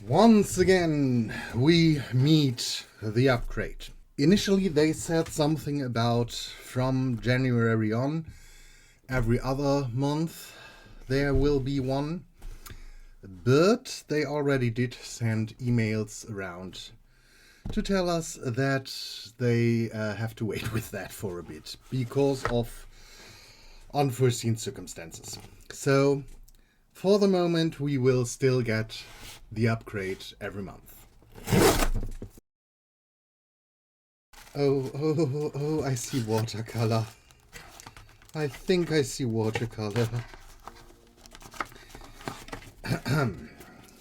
Once again, we meet the upgrade. Initially, they said something about from January on, every other month there will be one, but they already did send emails around to tell us that they have to wait with that for a bit because of unforeseen circumstances. So, for the moment, we will still get the upgrade every month. Oh, I see watercolor. I think I see watercolor.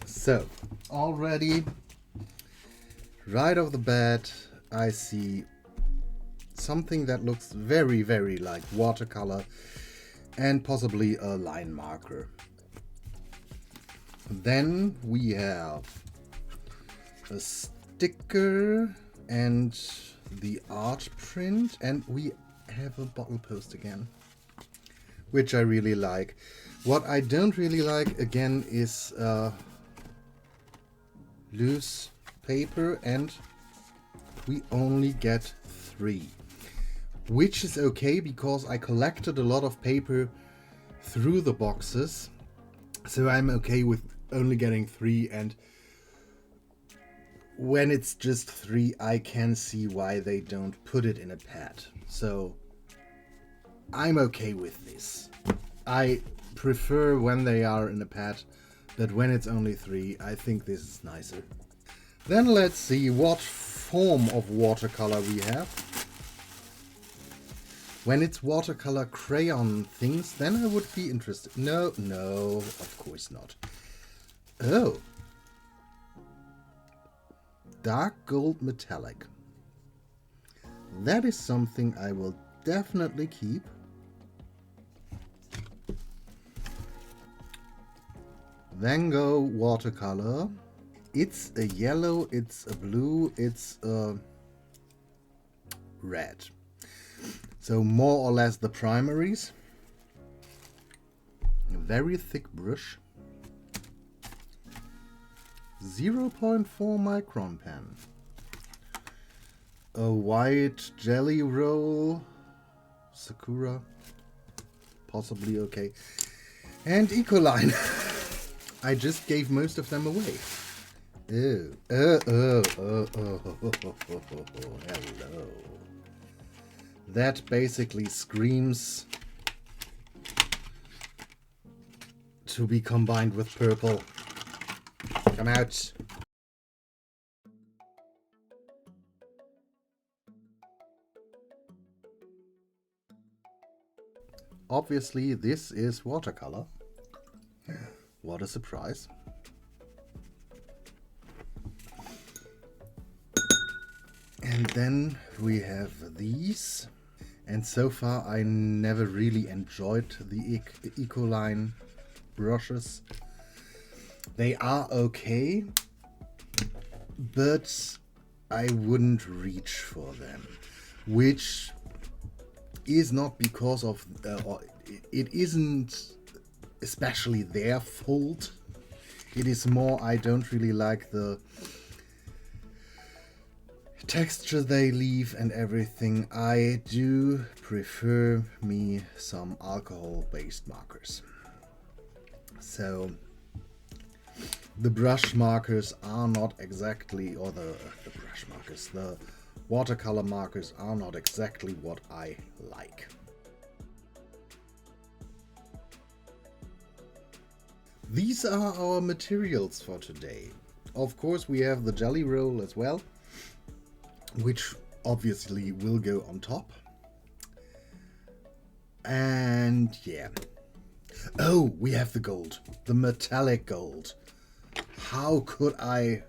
So, already, right off the bat, I see something that looks very, very like watercolor and possibly a line marker. Then we have a sticker and the art print, and we have a bottle post again, which I really like. What I don't really like again is loose paper, and we only get 3, which is okay because I collected a lot of paper through the boxes, so I'm okay with only getting 3, and when it's just 3 I can see why they don't put it in a pad, so I'm okay with this. I prefer when they are in a pad, but when it's only 3 I think this is nicer. Then let's see what form of watercolor we have. When it's watercolor crayon things, then I would be interested. No, of course not. Oh. Dark gold metallic. That is something I will definitely keep. Van Gogh watercolor. It's a yellow, it's a blue, it's a red. So more or less the primaries. A very thick brush. 0.4 micron pen. A white jelly roll. Sakura. Possibly okay. And Ecoline. I just gave most of them away. Oh, hello. That basically screams to be combined with purple. Come out. Obviously, this is watercolor. What a surprise. And then we have these. And so far I never really enjoyed the Ecoline brushes. They are okay, but I wouldn't reach for them. Which is not because of... it isn't especially their fault. It is more I don't really like the texture they leave and everything. I do prefer me some alcohol-based markers. So the brush markers are not exactly, or the brush markers, the watercolor markers are not exactly what I like. These are our materials for today. Of course, we have the jelly roll as well, which obviously will go on top. And yeah. Oh, we have the gold. The metallic gold. How could I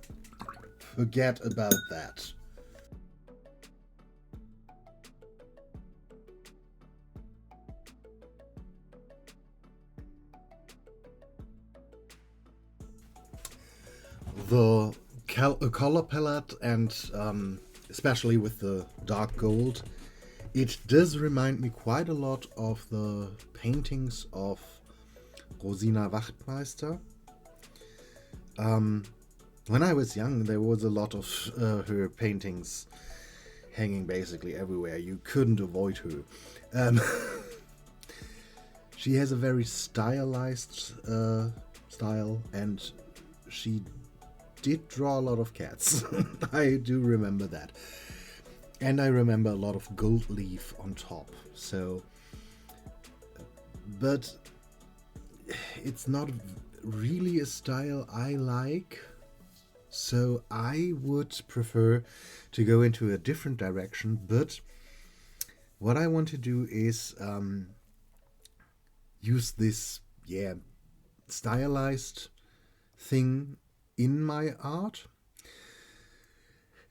forget about that? The color palette, and especially with the dark gold, it does remind me quite a lot of the paintings of Rosina Wachtmeister. When I was young, there was a lot of her paintings hanging basically everywhere. You couldn't avoid her. Um, she has a very stylized style, and she did draw a lot of cats. I do remember that. And I remember a lot of gold leaf on top. So, but it's not really a style I like. So I would prefer to go into a different direction. But what I want to do is use this, stylized thing in my art.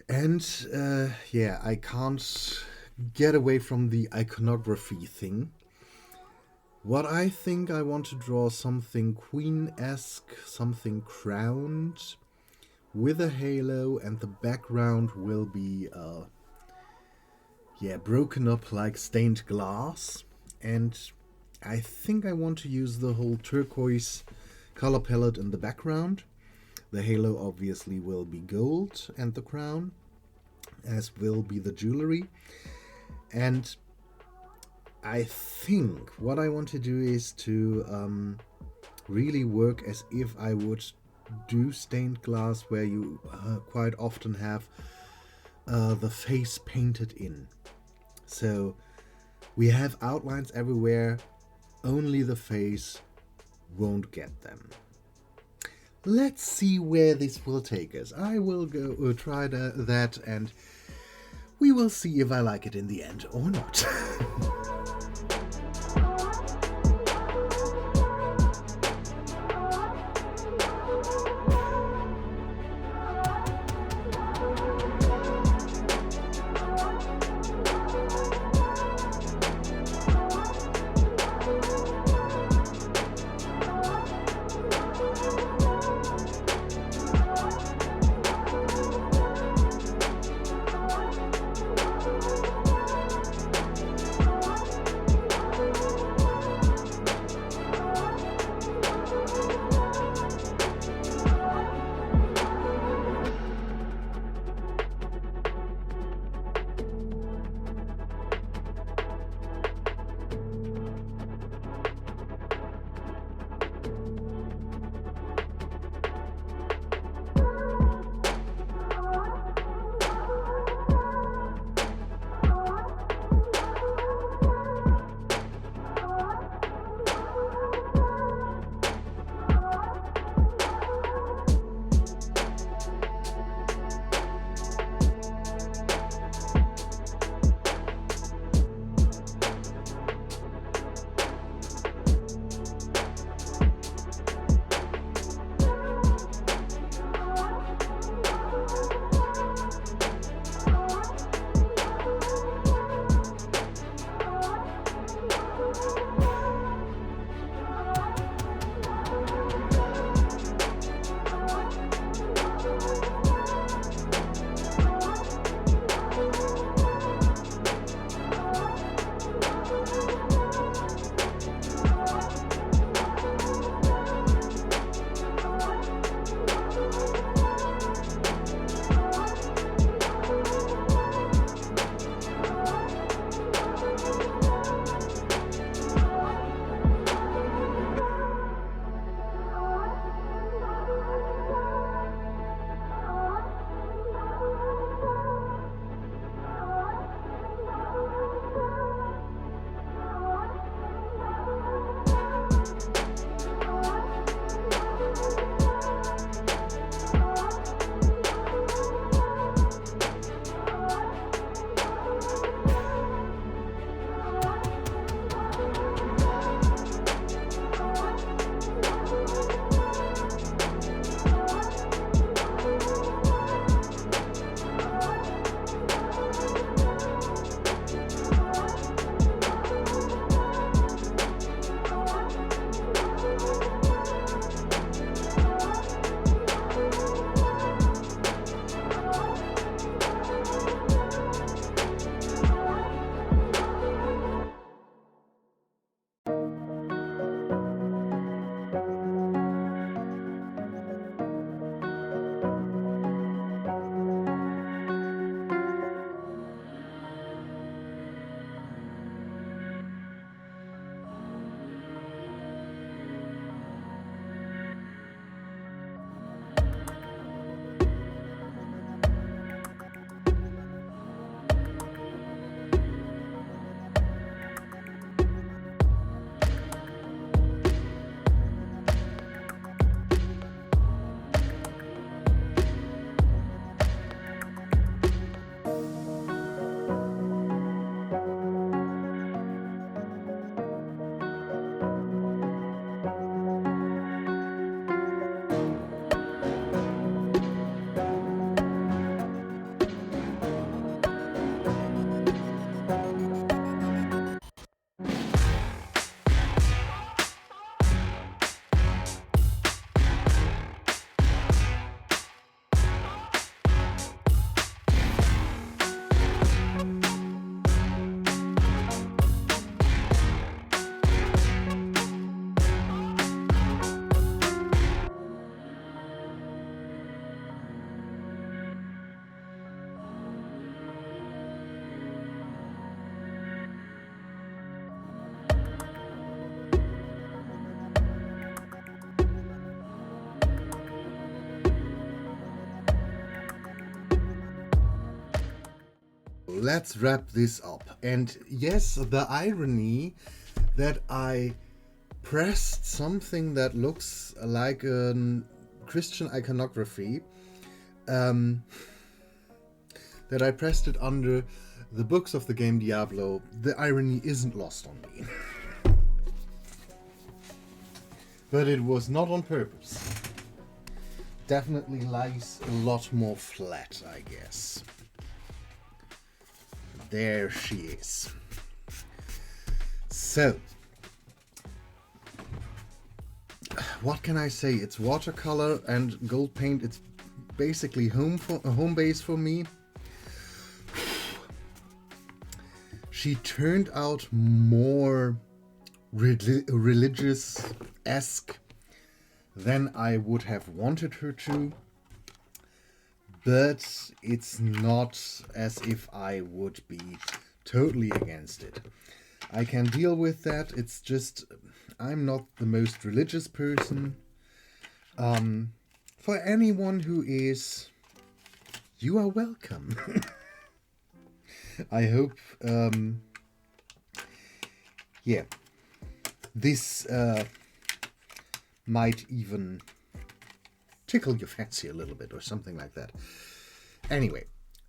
And I can't get away from the iconography thing. What I think I want to draw something Queen-esque, something crowned with a halo, and the background will be broken up like stained glass. And I think I want to use the whole turquoise color palette in the background. The halo obviously will be gold, and the crown, as will be the jewelry. And I think what I want to do is to really work as if I would do stained glass, where you quite often have the face painted in. So we have outlines everywhere, only the face won't get them. Let's see where this will take us. I will go try that, and we will see if I like it in the end or not. Let's wrap this up. And yes, the irony that I pressed something that looks like a Christian iconography, that I pressed it under the books of the game Diablo, the irony isn't lost on me. But it was not on purpose. Definitely lies a lot more flat, I guess. There she is. So, what can I say? It's watercolor and gold paint. It's basically home base for me. She turned out more religious-esque than I would have wanted her to, but it's not as if I would be totally against it. I can deal with that. It's just I'm not the most religious person. For anyone who is, you are welcome. I hope, yeah, this might even tickle your fancy a little bit or something like that. Anyway,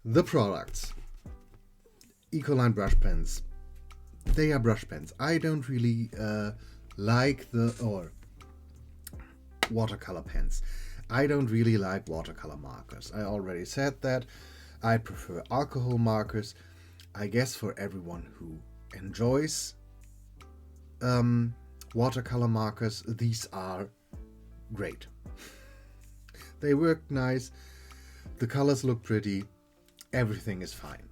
the products. Ecoline brush pens. They are brush pens. I don't really like watercolor pens. I don't really like watercolor markers. I already said that. I prefer alcohol markers. I guess for everyone who enjoys watercolor markers, these are great. They work nice, the colors look pretty, everything is fine.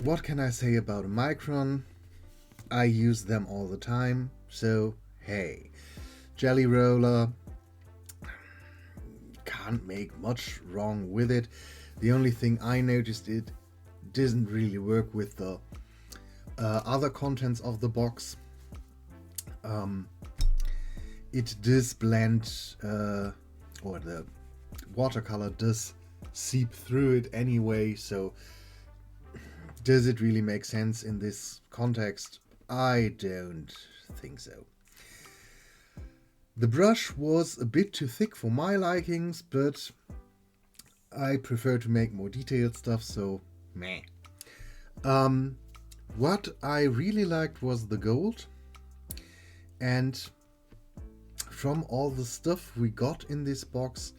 What can I say about a Micron? I use them all the time, so hey. Jelly roller, can't make much wrong with it. The only thing I noticed, it doesn't really work with the other contents of the box. It does blend, or the watercolor does seep through it anyway, so does it really make sense in this context? I don't think so. The brush was a bit too thick for my likings, but I prefer to make more detailed stuff, so meh. What I really liked was the gold, and from all the stuff we got in this box,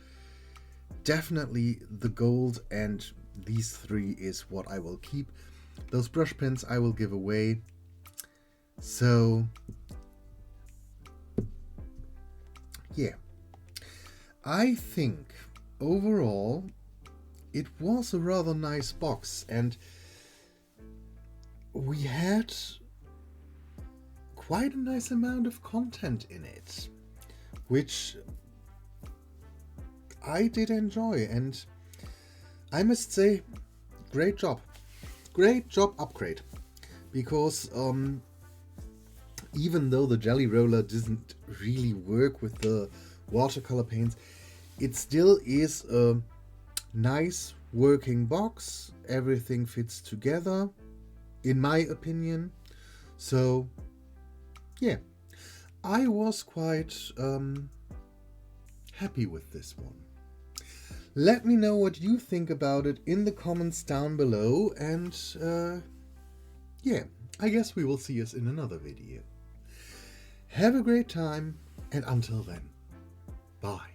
definitely the gold and these three is what I will keep. Those brush pens I will give away. So yeah, I think overall it was a rather nice box, and we had quite a nice amount of content in it, which I did enjoy, and I must say, great job upgrade, because even though the jelly roller doesn't really work with the watercolor paints, it still is a nice working box. Everything fits together, in my opinion. So yeah, I was quite happy with this one. Let me know what you think about it in the comments down below, and yeah, I guess we will see us in another video. Have a great time, and until then, bye.